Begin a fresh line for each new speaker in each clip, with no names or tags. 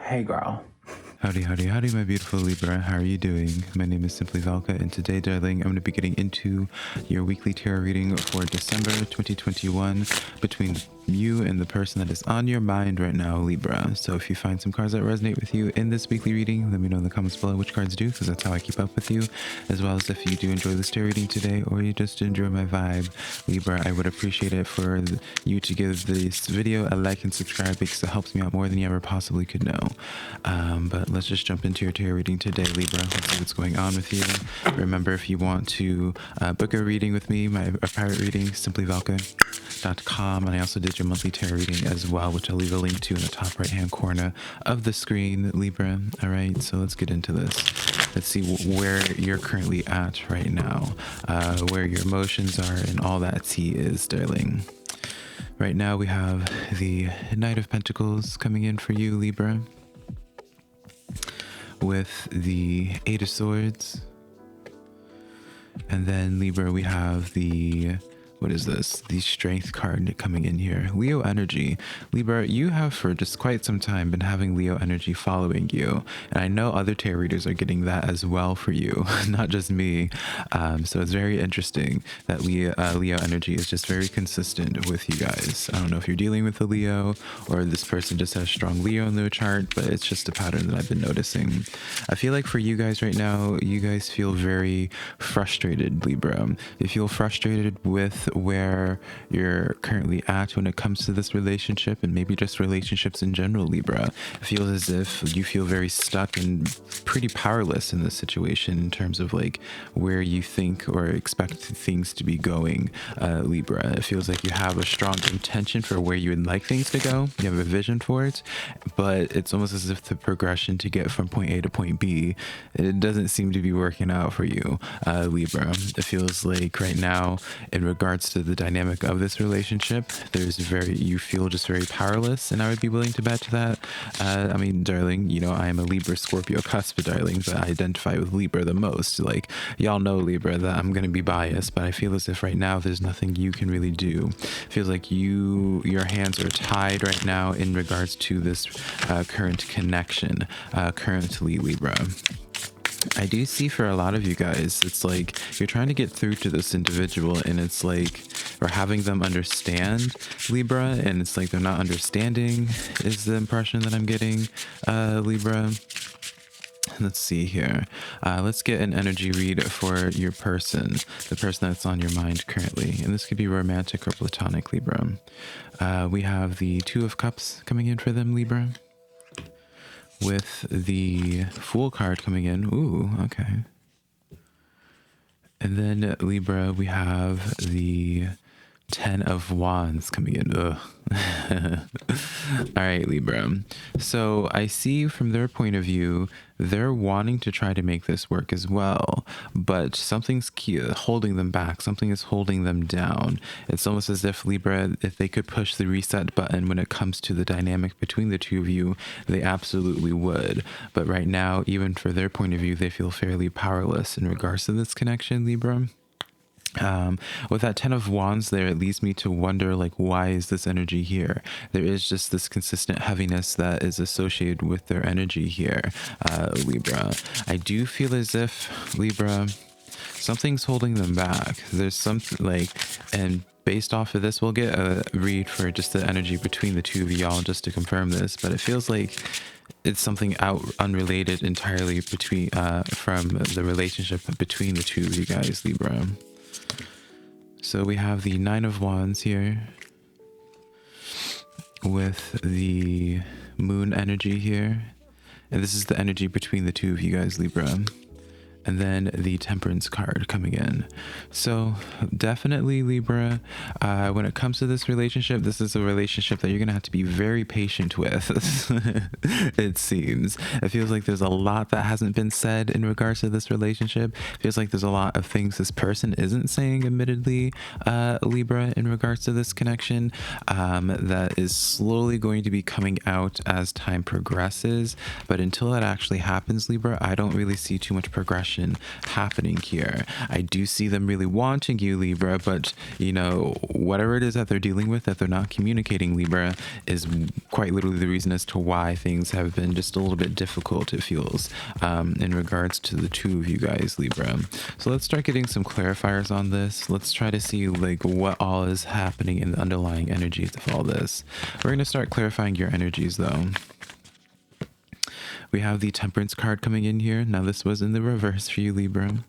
Hey girl.
Howdy, howdy, howdy, my beautiful Libra. How are you doing? My name is SimplyVelca, and today, darling, I'm going to be getting into your weekly tarot reading for December 2021 between you and the person that is on your mind right now, Libra. So if you find some cards that resonate with you in this weekly reading, let me know in the comments below which cards do, because that's how I keep up with you. As well as if you do enjoy this tarot reading today, or you just enjoy my vibe, Libra, I would appreciate it for you to give this video a like and subscribe, because it helps me out more than you ever possibly could know. But let's just jump into your tarot reading today, Libra. Let's see what's going on with you. Remember, if you want to book a reading with me, a private reading, SimplyVelca.com, and I also did your monthly tarot reading as well, which I'll leave a link to in the top right hand corner of the screen, Libra. All right, so let's get into this. Let's see where you're currently at right now, where your emotions are, and all that tea is, darling. Right now we have the Knight of Pentacles coming in for you, Libra, with the Eight of Swords. And then, Libra, we have the, what is this? The Strength card coming in here. Leo energy. Libra, you have for just quite some time been having Leo energy following you. And I know other tarot readers are getting that as well for you, not just me. So it's very interesting that Leo energy is just very consistent with you guys. I don't know if you're dealing with a Leo or this person just has strong Leo in their chart, but it's just a pattern that I've been noticing. I feel like for you guys right now, you guys feel very frustrated, Libra. You feel frustrated with where you're currently at when it comes to this relationship, and maybe just relationships in general, Libra. It feels as if you feel very stuck and pretty powerless in this situation in terms of like where you think or expect things to be going, Libra. It feels like you have a strong intention for where you would like things to go. You have a vision for it, but it's almost as if the progression to get from point A to point B, it doesn't seem to be working out for you, Libra. It feels like right now, in regards to the dynamic of this relationship, you feel just very powerless, and I would be willing to bet to that. I mean, darling, you know, I am a Libra Scorpio cusp, darling, but I identify with Libra the most. Like, y'all know, Libra, that I'm gonna be biased, but I feel as if right now there's nothing you can really do. It feels like your hands are tied right now in regards to this current connection, currently, Libra. I do see for a lot of you guys, it's like you're trying to get through to this individual, and it's like, or having them understand, Libra, and it's like they're not understanding is the impression that I'm getting, Libra. Let's see here. Let's get an energy read for your person, the person that's on your mind currently. And this could be romantic or platonic, Libra. We have the Two of Cups coming in for them, Libra, with the Fool card coming in. Ooh, okay. And then, Libra, we have the Ten of Wands coming in. Ugh. All right, Libra. So I see from their point of view, they're wanting to try to make this work as well, but something's holding them back. Something is holding them down. It's almost as if, Libra, if they could push the reset button when it comes to the dynamic between the two of you, they absolutely would. But right now, even for their point of view, they feel fairly powerless in regards to this connection, Libra. With that Ten of Wands there, it leads me to wonder, like, why is this energy here? There is just this consistent heaviness that is associated with their energy here, Libra. I do feel as if, Libra, something's holding them back. There's something like, and based off of this, we'll get a read for just the energy between the two of y'all just to confirm this, but it feels like it's something unrelated entirely between from the relationship between the two of you guys, Libra. So we have the Nine of Wands here with the Moon energy here. And this is the energy between the two of you guys, Libra. And then the Temperance card coming in. So definitely, Libra, when it comes to this relationship, this is a relationship that you're gonna have to be very patient with. It seems. It feels like there's a lot that hasn't been said in regards to this relationship. It feels like there's a lot of things this person isn't saying, admittedly, Libra, in regards to this connection, that is slowly going to be coming out as time progresses. But until that actually happens, Libra, I don't really see too much progression progression happening here. I do see them really wanting you, Libra, but you know, whatever it is that they're dealing with, that they're not communicating, Libra, is quite literally the reason as to why things have been just a little bit difficult, it feels, in regards to the two of you guys, Libra. So let's start getting some clarifiers on this. Let's try to see like what all is happening in the underlying energies of all this. We're going to start clarifying your energies though. We have the Temperance card coming in here. Now this was in the reverse for you, Libra.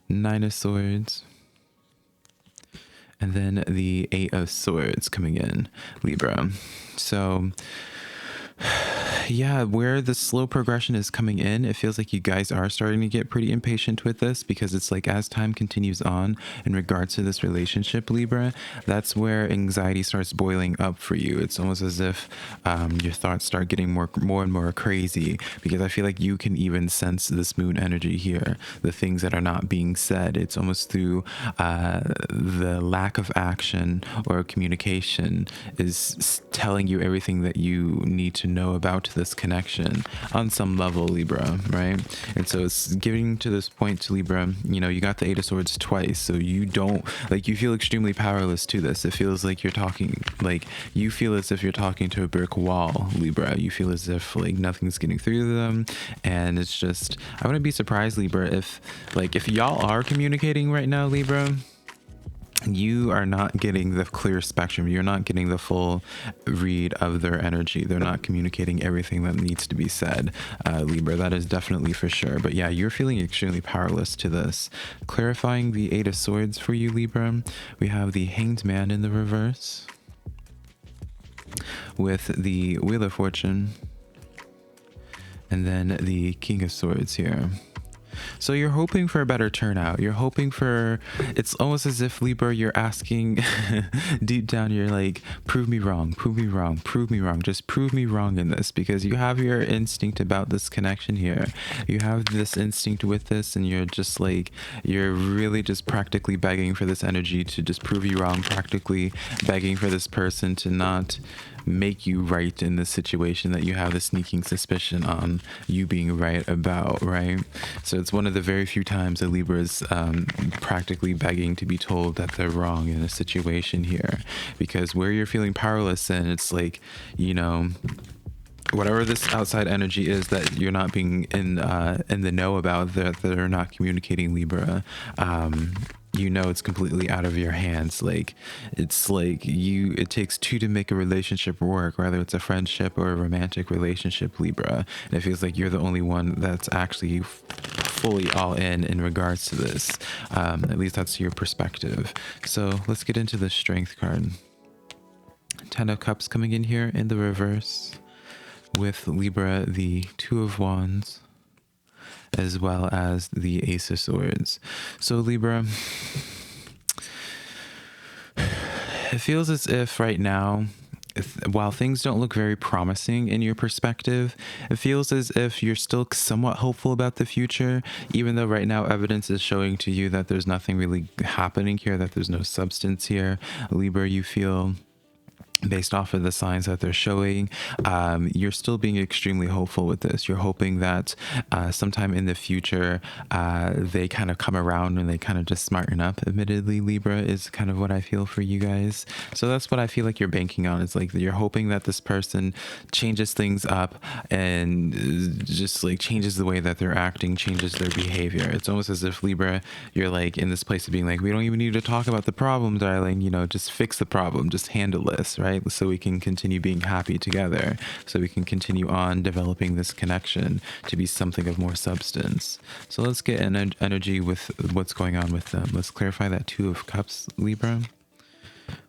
9 of Swords. And then the 8 of Swords coming in, Libra. So yeah, where the slow progression is coming in, it feels like you guys are starting to get pretty impatient with this, because it's like as time continues on in regards to this relationship, Libra, that's where anxiety starts boiling up for you. It's almost as if your thoughts start getting more and more crazy, because I feel like you can even sense this moon energy here, the things that are not being said. It's almost through the lack of action or communication is telling you everything that you need to know about this connection on some level, Libra, right? And so it's getting to this point, Libra, you know, you got the 8 of Swords twice, so you don't, like, you feel extremely powerless to this. It feels like you're talking, like, you feel as if you're talking to a brick wall, Libra. You feel as if, like, nothing's getting through to them, and it's just, I wouldn't be surprised, Libra, if, like, if y'all are communicating right now, Libra, you are not getting the clear spectrum. You're not getting the full read of their energy. They're not communicating everything that needs to be said, Libra. That is definitely for sure. But yeah, you're feeling extremely powerless to this. Clarifying the 8 of Swords for you, Libra, we have the Hanged Man in the reverse with the Wheel of Fortune, and then the King of Swords here. So you're hoping for a better turnout. You're hoping for, it's almost as if, Libra, you're asking deep down, you're like, prove me wrong, prove me wrong, prove me wrong. Just prove me wrong in this, because you have your instinct about this connection here. You have this instinct with this, and you're just like, you're really just practically begging for this energy to just prove you wrong, practically begging for this person to not make you right in this situation that you have the sneaking suspicion on you being right about, right? So it's one of the very few times that Libra is practically begging to be told that they're wrong in a situation here, because where you're feeling powerless, and it's like, you know, whatever this outside energy is that you're not being in the know about, that they're not communicating, Libra, you know, it's completely out of your hands. Like, it's like it takes two to make a relationship work, whether it's a friendship or a romantic relationship, Libra. And it feels like you're the only one that's actually fully all in regards to this. At least that's your perspective. So let's get into the Strength card. 10 of Cups coming in here in the reverse, with Libra the 2 of Wands, as well as the Ace of Swords. So Libra, it feels as if right now, while things don't look very promising in your perspective, it feels as if you're still somewhat hopeful about the future, even though right now evidence is showing to you that there's nothing really happening here, that there's no substance here. Libra, you feel, based off of the signs that they're showing, you're still being extremely hopeful with this. You're hoping that sometime in the future, they kind of come around and they kind of just smarten up. Admittedly, Libra, is kind of what I feel for you guys. So that's what I feel like you're banking on. It's like you're hoping that this person changes things up and just like changes the way that they're acting, changes their behavior. It's almost as if, Libra, you're like in this place of being like, we don't even need to talk about the problem, darling. You know, just fix the problem, just handle this, right? So we can continue being happy together, so we can continue on developing this connection to be something of more substance. So let's get an energy with what's going on with them. Let's clarify that 2 of Cups, Libra.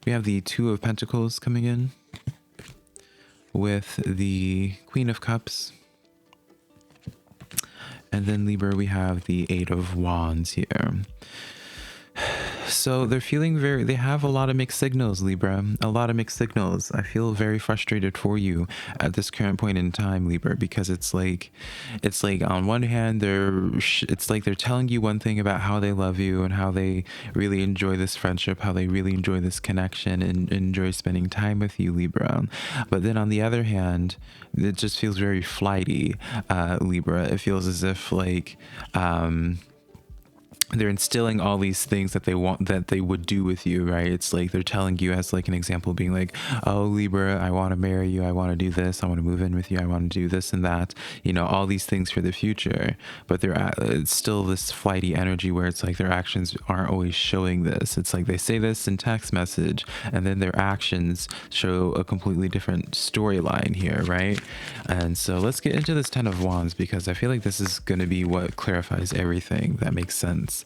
We have the 2 of Pentacles coming in, with the Queen of Cups. And then, Libra, we have the 8 of Wands here. So they're feeling they have a lot of mixed signals, Libra. A lot of mixed signals. I feel very frustrated for you at this current point in time, Libra, because it's like on one hand, it's like they're telling you one thing about how they love you and how they really enjoy this friendship, how they really enjoy this connection and enjoy spending time with you, Libra. But then on the other hand, it just feels very flighty, Libra. It feels as if like, they're instilling all these things that they want, that they would do with you, right? It's like they're telling you, as like an example, being like, oh, Libra, I want to marry you, I want to do this, I want to move in with you, I want to do this and that, you know, all these things for the future. But it's still this flighty energy where it's like their actions aren't always showing this. It's like they say this in text message and then their actions show a completely different storyline here, right? And so let's get into this 10 of Wands, because I feel like this is going to be what clarifies everything that makes sense.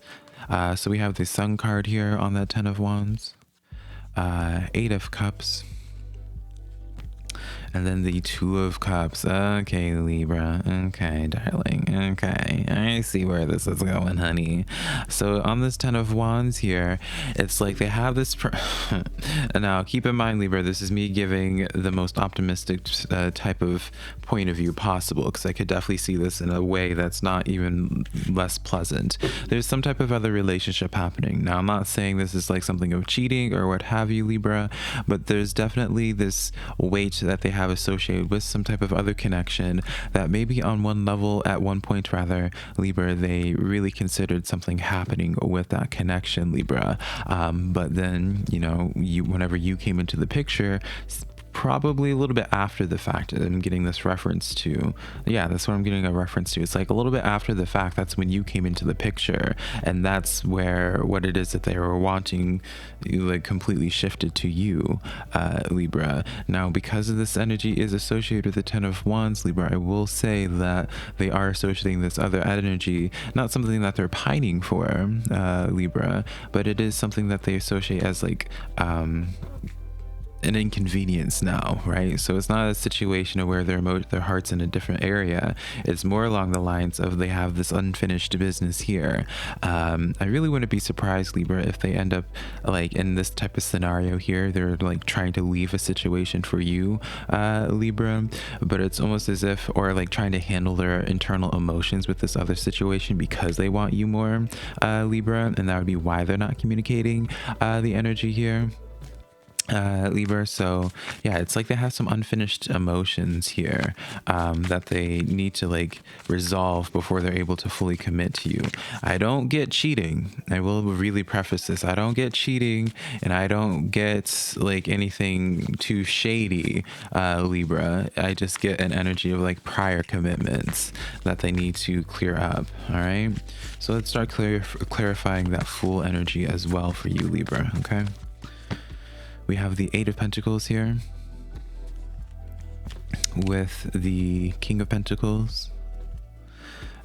So we have the Sun card here on that 10 of Wands, 8 of Cups, and then the 2 of Cups. Okay, Libra. Okay, darling. Okay, I see where this is going, honey. So on this 10 of Wands here, it's like they have this... Now, keep in mind, Libra, this is me giving the most optimistic type of point of view possible, because I could definitely see this in a way that's not even less pleasant. There's some type of other relationship happening. Now, I'm not saying this is like something of cheating or what have you, Libra, but there's definitely this weight that they have associated with some type of other connection that maybe on one level, at one point rather, Libra, they really considered something happening with that connection, Libra. But then, you know, whenever you came into the picture, probably a little bit after the fact, I'm getting this reference to, yeah, that's what I'm getting a reference to. It's like a little bit after the fact, that's when you came into the picture, and that's where what it is that they were wanting like completely shifted to you, Libra. Now, because of this energy is associated with the 10 of Wands, Libra, I will say that they are associating this other energy, not something that they're pining for, Libra, but it is something that they associate as like an inconvenience now, right? So it's not a situation where their heart's in a different area. It's more along the lines of they have this unfinished business here. I really wouldn't be surprised, Libra, if they end up like in this type of scenario here, they're like trying to leave a situation for you, Libra, but it's almost as if, or like trying to handle their internal emotions with this other situation because they want you more, Libra, and that would be why they're not communicating the energy here, Libra. So yeah, it's like they have some unfinished emotions here that they need to like resolve before they're able to fully commit to you. I don't get cheating. I will really preface this. I don't get cheating, and I don't get like anything too shady, Libra. I just get an energy of like prior commitments that they need to clear up. All right, so let's start clarifying that full energy as well for you, Libra. Okay, we have the 8 of Pentacles here with the King of Pentacles,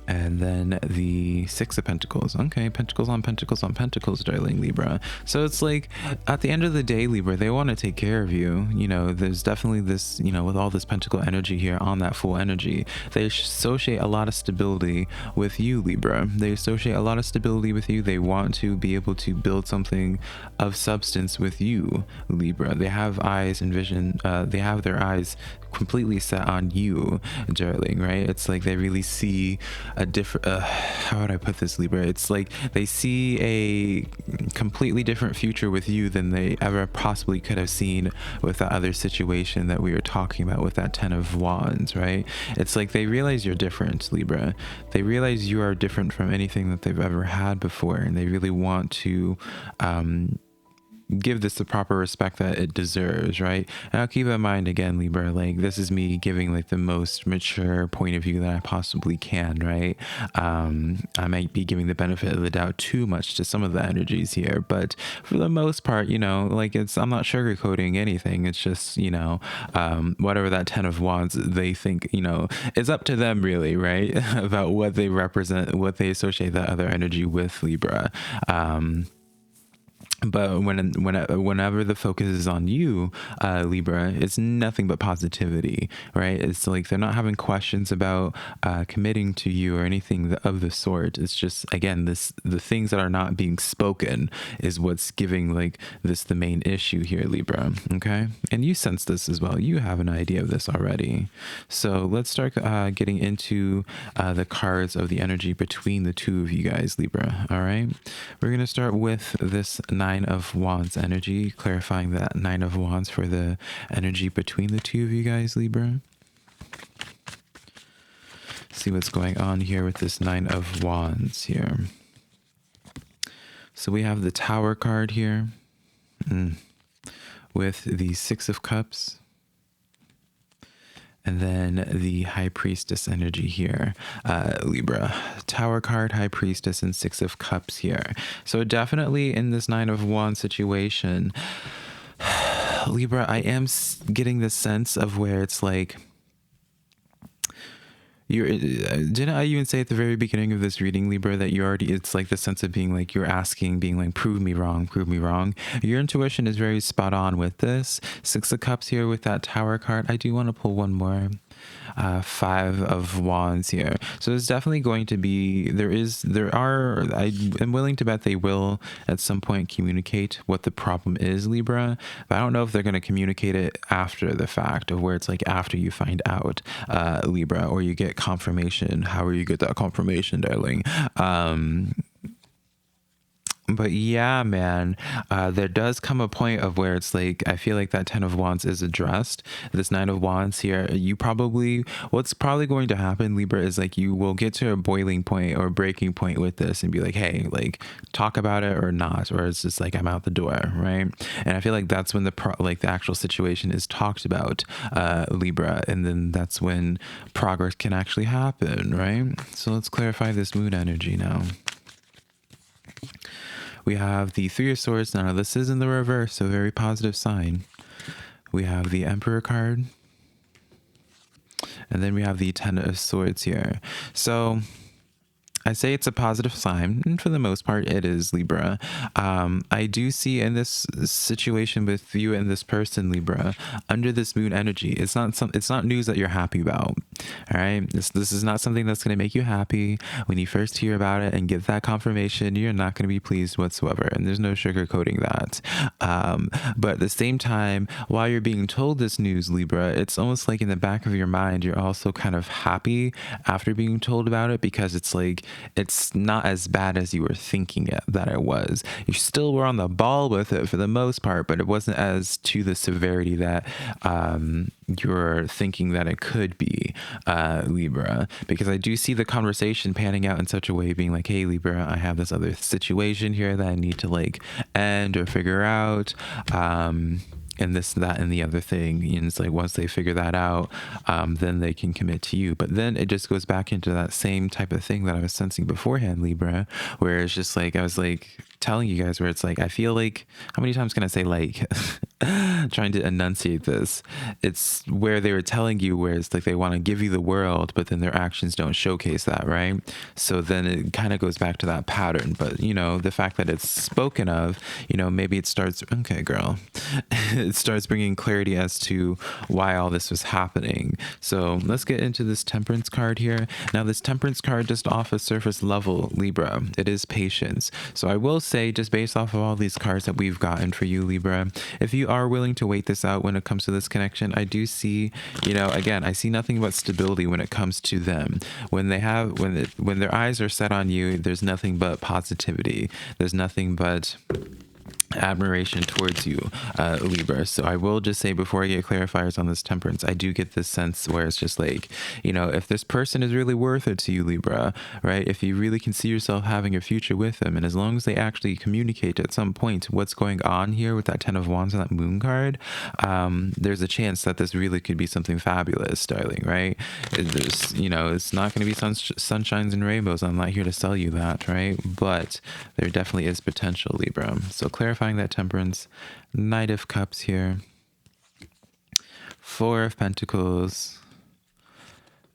and then the 6 of Pentacles. Okay, Pentacles on Pentacles on Pentacles, darling Libra. So it's like, at the end of the day, Libra, they want to take care of you. You know, there's definitely this, you know, with all this Pentacle energy here on that full energy, they associate a lot of stability with you, Libra. They associate a lot of stability with you. They want to be able to build something of substance with you, Libra. They have eyes and vision. They have their eyes completely set on you, darling, right? It's like they really see a different, how would I put this, Libra? It's like they see a completely different future with you than they ever possibly could have seen with that other situation that we were talking about with that 10 of Wands, right? It's like they realize you're different, Libra. They realize you are different from anything that they've ever had before, and they really want to give this the proper respect that it deserves, right? Now keep in mind, again, Libra, like this is me giving like the most mature point of view that I possibly can, right? I might be giving the benefit of the doubt too much to some of the energies here, but for the most part, you know, like I'm not sugarcoating anything. It's just, you know, whatever that 10 of Wands they think, you know, it's up to them really, right? About what they represent, what they associate that other energy with, Libra. But whenever the focus is on you, Libra, it's nothing but positivity, right? It's like they're not having questions about committing to you or anything of the sort. It's just, again, the things that are not being spoken is what's giving like this the main issue here, Libra. Okay, and you sense this as well. You have an idea of this already. So let's start getting into the cards of the energy between the two of you guys, Libra. All right, we're gonna start with this Nine of Wands energy, clarifying that Nine of Wands for the energy between the two of you guys, Libra. See what's going on here with this Nine of Wands here. So we have the Tower card here with the Six of Cups. And then the High Priestess energy here, Libra. Tower card, High Priestess, and Six of Cups here. So definitely in this Nine of Wands situation, Libra, I am getting this sense of where it's like, didn't I even say at the very beginning of this reading, Libra, that you already, it's like the sense of being like, you're asking, being like, prove me wrong, prove me wrong. Your intuition is very spot on with this. Six of Cups here with that Tower card. I do want to pull one more. Five of Wands here. So it's definitely going to be, I am willing to bet they will at some point communicate what the problem is, Libra, but I don't know if they're going to communicate it after the fact, of where it's like after you find out, Libra, or you get confirmation. However you get that confirmation, darling. But yeah, man, there does come a point of where it's like, I feel like that Ten of Wands is addressed. This Nine of Wands here, what's probably going to happen, Libra, is like you will get to a boiling point or breaking point with this and be like, hey, like talk about it or not, or it's just like, I'm out the door, right? And I feel like that's when the actual situation is talked about, Libra, and then that's when progress can actually happen, right? So let's clarify this mood energy now. We have the Three of Swords. Now this is in the reverse, so very positive sign. We have the Emperor card. And then we have the Ten of Swords here. So I say it's a positive sign, and for the most part it is, Libra. I do see in this situation with you and this person, Libra, under this moon energy, it's not news that you're happy about. All right, this is not something that's going to make you happy. When you first hear about it and get that confirmation, you're not going to be pleased whatsoever, and there's no sugarcoating that. But at the same time, while you're being told this news, Libra, it's almost like in the back of your mind you're also kind of happy after being told about it, because it's like, it's not as bad as you were thinking that it was. You still were on the ball with it for the most part, but it wasn't as to the severity that you're thinking that it could be, Libra. Because I do see the conversation panning out in such a way, being like, hey, Libra, I have this other situation here that I need to like end or figure out. And this, that, and the other thing. And it's like, once they figure that out, then they can commit to you. But then it just goes back into that same type of thing that I was sensing beforehand, Libra, where it's just like, I was like telling you guys, where it's like, I feel like, how many times can I say like, trying to enunciate this? It's where they were telling you, where it's like they want to give you the world, but then their actions don't showcase that, right? So then it kind of goes back to that pattern. But, you know, the fact that it's spoken of, you know, maybe it starts, okay, girl, it starts bringing clarity as to why all this was happening. So let's get into this Temperance card here. Now, this Temperance card, just off a surface level, Libra, it is patience. So I will say, just based off of all these cards that we've gotten for you, Libra, if you are willing to wait this out when it comes to this connection, I do see, you know, again, I see nothing but stability when it comes to them. When their eyes are set on you, there's nothing but positivity. There's nothing but admiration towards you, Libra. So I will just say, before I get clarifiers on this Temperance, I do get this sense where it's just like, you know, if this person is really worth it to you, Libra, right? If you really can see yourself having a future with them, and as long as they actually communicate at some point what's going on here with that Ten of Wands and that Moon card, there's a chance that this really could be something fabulous, darling, right? There's, you know, it's not going to be sunshines and rainbows. I'm not here to sell you that, right? But there definitely is potential, Libra. So clarify that Temperance, Knight of Cups here, Four of Pentacles,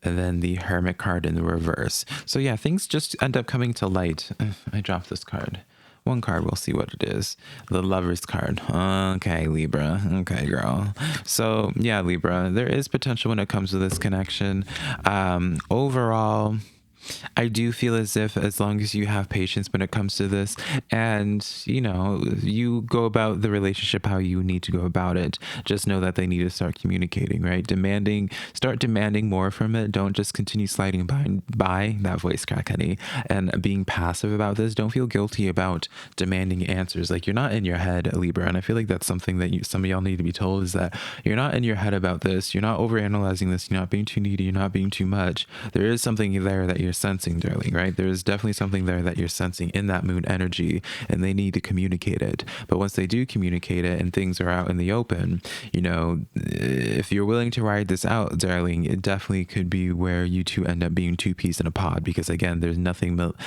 and then the Hermit card in the reverse. So yeah, things just end up coming to light. I dropped this card. One card, we'll see what it is. The Lover's card. Okay, Libra. Okay, girl. So yeah, Libra, there is potential when it comes to this connection. Overall, I do feel as if, as long as you have patience when it comes to this, and you go about the relationship how you need to go about it, just know that they need to start communicating, right? Start demanding more from it. Don't just continue sliding by that voice crack, honey, and being passive about this. Don't feel guilty about demanding answers. Like, you're not in your head, Libra, and I feel like that's something that some of y'all need to be told, is that you're not in your head about this. You're not overanalyzing this. You're not being too needy. You're not being too much. There is something there that you're sensing, darling, right? There's definitely something there that you're sensing in that moon energy, and they need to communicate it. But once they do communicate it and things are out in the open, if you're willing to ride this out, darling, it definitely could be where you two end up being two peas in a pod, because again, there's nothing there's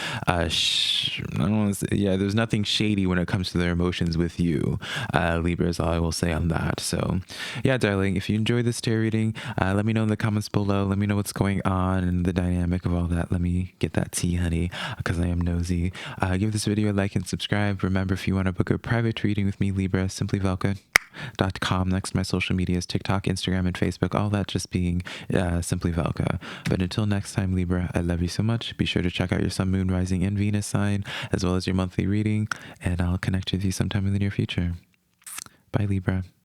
nothing shady when it comes to their emotions with you, Libra, is all I will say on that. So yeah, darling, if you enjoyed this tarot reading, let me know in the comments below. Let me know what's going on and the dynamic of all that. Let me get that tea, honey, because I am nosy. Give this video a like and subscribe. Remember, if you want to book a private reading with me, Libra, SimplyVelca.com. Next to my social medias, TikTok, Instagram, and Facebook, all that just being SimplyVelca. But until next time, Libra, I love you so much. Be sure to check out your sun, moon, rising, and Venus sign, as well as your monthly reading, and I'll connect with you sometime in the near future. Bye, Libra.